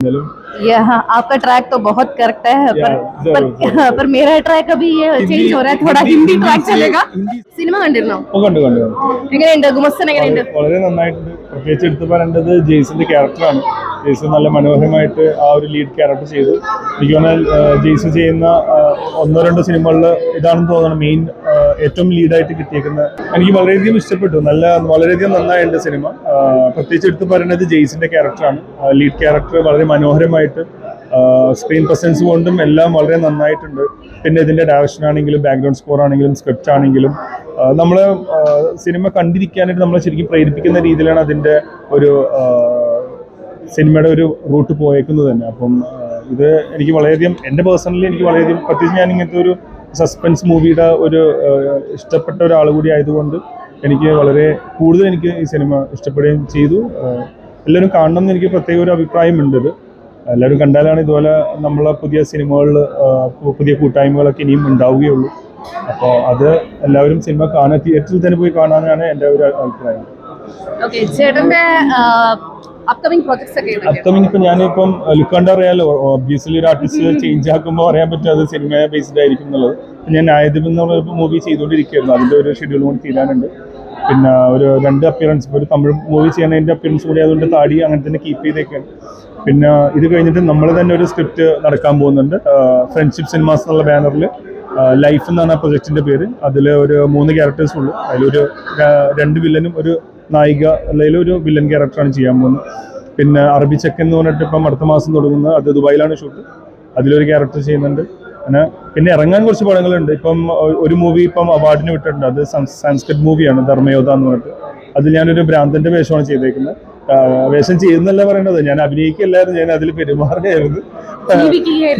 हाँ, आपका ट्रैक तो बहुत करेक्ट है पर मेरा ट्रैक अभी ये चेंज हो रहा है थोड़ा हिंदी ट्रैक चलेगा സിനിമ കണ്ടിരുന്നോ എങ്ങനെയുണ്ട് ഗുമസ്തൻ എങ്ങനെയുണ്ട് വളരെ നന്നായിട്ടുണ്ട് പ്രത്യേകിച്ച് എടുത്തു പറയേണ്ടത് ജെയ്സിന്റെ ക്യാരക്ടറാണ് ജെയ്സ് നല്ല മനോഹരമായിട്ട് ആ ഒരു ലീഡ് ക്യാരക്ടർ ചെയ്തു എനിക്ക് തോന്നുന്നത് ജെയ്സ് ചെയ്യുന്ന ഒന്നോ രണ്ടോ സിനിമകളിൽ ഇതാണെന്ന് തോന്നുന്നു മെയിൻ ഏറ്റവും ലീഡായിട്ട് കിട്ടിയേക്കുന്നത് എനിക്ക് വളരെയധികം ഇഷ്ടപ്പെട്ടു വളരെയധികം നന്നായിട്ടുണ്ട് സിനിമ പ്രത്യേകിച്ച് എടുത്തു പറയുന്നത് ജെയ്സിന്റെ ക്യാരക്ടറാണ് ലീഡ് ക്യാരക്ടർ വളരെ മനോഹരമായിട്ട് സ്ക്രീൻ പ്രസൻസ് കൊണ്ടും എല്ലാം വളരെ നന്നായിട്ടുണ്ട് പിന്നെ ഇതിന്റെ ഡയറക്ഷൻ ആണെങ്കിലും ബാക്ക്ഗ്രൗണ്ട് സ്കോർ ആണെങ്കിലും സ്ക്രിപ്റ്റ് ആണെങ്കിലും നമ്മൾ സിനിമ കണ്ടിരിക്കാനായിട്ട് നമ്മളെ ശരിക്കും പ്രേരിപ്പിക്കുന്ന രീതിയിലാണ് അതിന്റെ ഒരു സിനിമയുടെ ഒരു റൂട്ട് പോയേക്കുന്നത് തന്നെ അപ്പം ഇത് എനിക്ക് വളരെയധികം എൻ്റെ പേഴ്സണലി എനിക്ക് വളരെയധികം പ്രത്യേകിച്ച് ഞാൻ ഇങ്ങനത്തെ ഒരു സസ്പെൻസ് മൂവിയുടെ ഒരു ഇഷ്ടപ്പെട്ട ഒരാൾ കൂടി ആയതുകൊണ്ട് എനിക്ക് വളരെ കൂടുതൽ എനിക്ക് ഈ സിനിമ ഇഷ്ടപ്പെടുകയും ചെയ്തു എല്ലാവരും കാണണം എന്ന് എനിക്ക് പ്രത്യേക ഒരു അഭിപ്രായമുണ്ട് ഇത് എല്ലാവരും കണ്ടാലാണ് ഇതുപോലെ നമ്മളെ പുതിയ സിനിമകളിൽ പുതിയ കൂട്ടായ്മകളൊക്കെ ഇനിയും ഉണ്ടാവുകയുള്ളൂ അപ്പോൾ അത് എല്ലാവരും സിനിമ കാണാൻ തിയേറ്ററിൽ തന്നെ പോയി കാണാനാണ് എൻ്റെ ഒരു അഭിപ്രായം അപ്കമിങ് ഇപ്പൊ ഞാനിപ്പം ലുക്കാണ്ട അറിയാലോ ഒബ്വിയസ്ലി ഒരു ആർട്ടിസ്റ്റ് ചേഞ്ച് ആക്കുമ്പോൾ അറിയാൻ പറ്റും അത് സിനിമ ബേസ്ഡ് ആയിരിക്കും എന്നുള്ളത് ഞാൻ ആയതിൽ എന്നുള്ള മൂവി ചെയ്തുകൊണ്ടിരിക്കുകയായിരുന്നു അതിന്റെ ഒരു ഷെഡ്യൂൾ കൂടി തീരാനുണ്ട് പിന്നെ ഒരു 2 അപ്പിയറൻസ് ഒരു തമിഴ് മൂവി ചെയ്യുന്നതിന്റെ അപ്പിയറൻസ് കൂടി അതുകൊണ്ട് താടി അങ്ങനെ തന്നെ കീപ്പ് ചെയ്തേക്കാണ് പിന്നെ ഇത് കഴിഞ്ഞിട്ട് നമ്മൾ തന്നെ ഒരു സ്ക്രിപ്റ്റ് നടക്കാൻ പോകുന്നുണ്ട് ഫ്രണ്ട്ഷിപ്പ് സിനിമാസ് എന്നുള്ള ബാനറിൽ ലൈഫ് എന്നാണ് ആ പ്രൊജക്ടിന്റെ പേര് അതിൽ ഒരു 3 ക്യാരക്ടേഴ്സ് ഉള്ളൂ അതിലൊരു 2 വില്ലനും ഒരു നായിക അല്ലെങ്കിൽ ഒരു വില്ലൻ ക്യാരക്ടറാണ് ചെയ്യാൻ പോകുന്നത് പിന്നെ അറബി ചെക്കൻ എന്ന് പറഞ്ഞിട്ട് ഇപ്പം അടുത്ത മാസം തുടങ്ങുന്നത് അത് ദുബായിലാണ് ഷൂട്ട് അതിലൊരു ക്യാരക്ടർ ചെയ്യുന്നുണ്ട് പിന്നെ ഇറങ്ങാൻ കുറച്ച് പടങ്ങളുണ്ട് ഇപ്പം ഒരു മൂവി ഇപ്പം അവാർഡിന് വിട്ടിട്ടുണ്ട് അത് സംസ്കൃത് മൂവിയാണ് ധർമ്മയോധ എന്ന് പറഞ്ഞിട്ട് അതിൽ ഞാനൊരു ഭ്രാന്തന്റെ വേഷമാണ് ചെയ്തേക്കുന്നത് വേഷം ചെയ്യുന്നല്ല പറയേണ്ടത് ഞാൻ അഭിനയിക്കല്ലായിരുന്നു ഞാൻ അതിൽ പെരുമാറുകയായിരുന്നു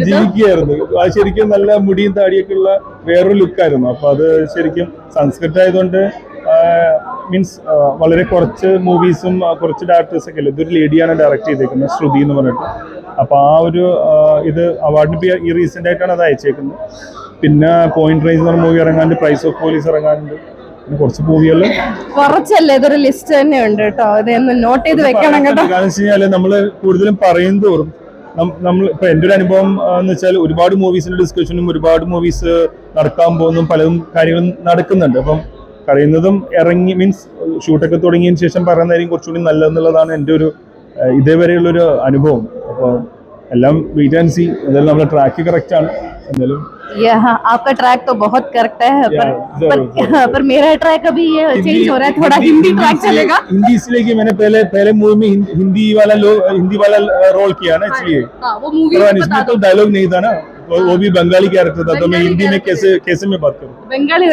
ജീവിക്കുകയായിരുന്നു അത് ശരിക്കും നല്ല മുടിയും താടിയൊക്കെ ഉള്ള വേറൊരു ലുക്കായിരുന്നു അപ്പൊ അത് ശരിക്കും സംസ്കൃത് ആയതുകൊണ്ട് മീൻസ് വളരെ കുറച്ച് മൂവീസും കുറച്ച് ഡയറക്ടേഴ്സൊക്കെ അല്ലേ ഇതൊരു ലേഡിയാണ് ഡയറക്ട് ചെയ്തേക്കുന്നത് ശ്രുതി എന്ന് പറഞ്ഞിട്ട് അപ്പൊ ആ ഒരു ഇത് അവാർഡിന് ഈ റീസെന്റ് ആയിട്ടാണ് അത് അയച്ചേക്കുന്നത് പിന്നെ പോയിന്റ് റേഞ്ച് എന്ന മൂവി ഇറങ്ങാനുണ്ട് പ്രൈസ് ഓഫ് പോലീസ് ഇറങ്ങാനുണ്ട് കുറച്ച് മൂവികള് കുറച്ചല്ലേ ഇതൊരു ലിസ്റ്റ് തന്നെ ഉണ്ട് കേട്ടോ ഇതൊന്ന് നോട്ട് ചെയ്ത് വെക്കണം കേട്ടോ കാരണം വെച്ച് കഴിഞ്ഞാല് നമ്മള് കൂടുതലും പറയും തോറും നമ്മൾ ഇപ്പൊ എൻ്റെ ഒരു അനുഭവം എന്ന് വെച്ചാൽ ഒരുപാട് മൂവീസിന്റെ ഡിസ്കഷനും ഒരുപാട് മൂവീസ് നടക്കാൻ പോകുന്നതും പലതും കാര്യങ്ങളും നടക്കുന്നുണ്ട് അപ്പം പറയുന്നതും ഇറങ്ങി മീൻസ് ഷൂട്ടൊക്കെ തുടങ്ങിയതിന് ശേഷം പറയുന്നതായിരിക്കും കുറച്ചുകൂടി നല്ലതെന്നുള്ളതാണ് എൻ്റെ ഒരു ഇതേവരെയുള്ളൊരു അനുഭവം അപ്പോൾ എല്ലാം വെയിറ്റ് ആൻഡ് സീ എന്തായാലും നമ്മുടെ ട്രാക്ക് കറക്റ്റ് ആണ് എന്തായാലും हाँ, आपका ट्रैक तो बहुत करेक्ट है पर मेरा ट्रैक अभी ये चेंज हो रहा है थोड़ा हिंदी ट्रैक चलेगा हिंदी इसलिए कि मैंने पहले मूवी में हिंदी वाला रोल किया ना इसलिए वो मूवी इसमें तो डायलॉग नहीं था ना वो भी बंगाली कैरेक्टर था तो मैं हिंदी में कैसे मैं बात करूं बंगाली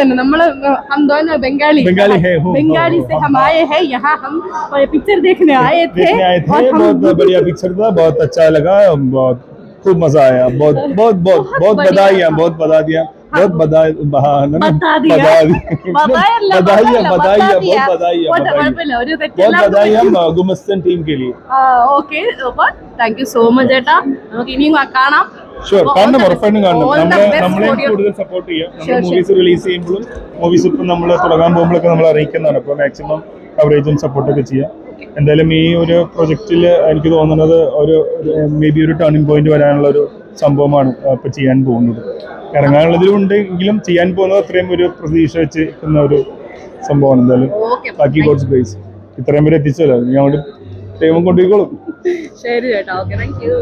हम दोनों बंगाली है बंगाली से हम आए हैं यहाँ हम पिक्चर देखने आए थे बहुत बढ़िया पिक्चर था बहुत अच्छा लगा बहुत खूब मजा आया बहुत बधाइयाँ बहुत बता दिया बहुत बधाइयाँ गुमस्तन टीम के लिए okay thank you so much ചേട്ടാ നമുക്ക് ഇനിയും കാണാം ഷുവർ കാണണം ഉറപ്പായിട്ടും കാണണം നമ്മളെ കൂടുതൽ സപ്പോർട്ട് ചെയ്യാം നമ്മൾ മൂവീസ് റിലീസ് ചെയ്യുമ്പോഴും മൂവീസ് ഇപ്പം നമ്മൾ തുടങ്ങാൻ പോകുമ്പോഴൊക്കെ നമ്മൾ അറിയിക്കുന്നതാണ് അപ്പോൾ മാക്സിമം കവറേജും സപ്പോർട്ടൊക്കെ ചെയ്യാം എന്തായാലും ഈ ഒരു പ്രൊജക്റ്റിൽ എനിക്ക് തോന്നുന്നത് ഒരു മേ ബി ഒരു ടേണിംഗ് പോയിന്റ് വരാനുള്ള ഒരു സംഭവമാണ് ഇപ്പം ചെയ്യാൻ പോകുന്നത് ഇറങ്ങാനുള്ളതിലുണ്ടെങ്കിലും ചെയ്യാൻ പോകുന്നത് അത്രയും ഒരു പ്രതീക്ഷ വെച്ചിരിക്കുന്ന ഒരു സംഭവമാണ് എന്തായാലും ബാക്കി ഗോഡ്സ് ഗ്രേസ് ഇത്രയും പേര് എത്തിച്ചല്ലോ ഞങ്ങളുടെ ദൈവം കൊണ്ടുപോയിക്കോളും ശരി ചേട്ടാ ഓക്കെ താങ്ക് യു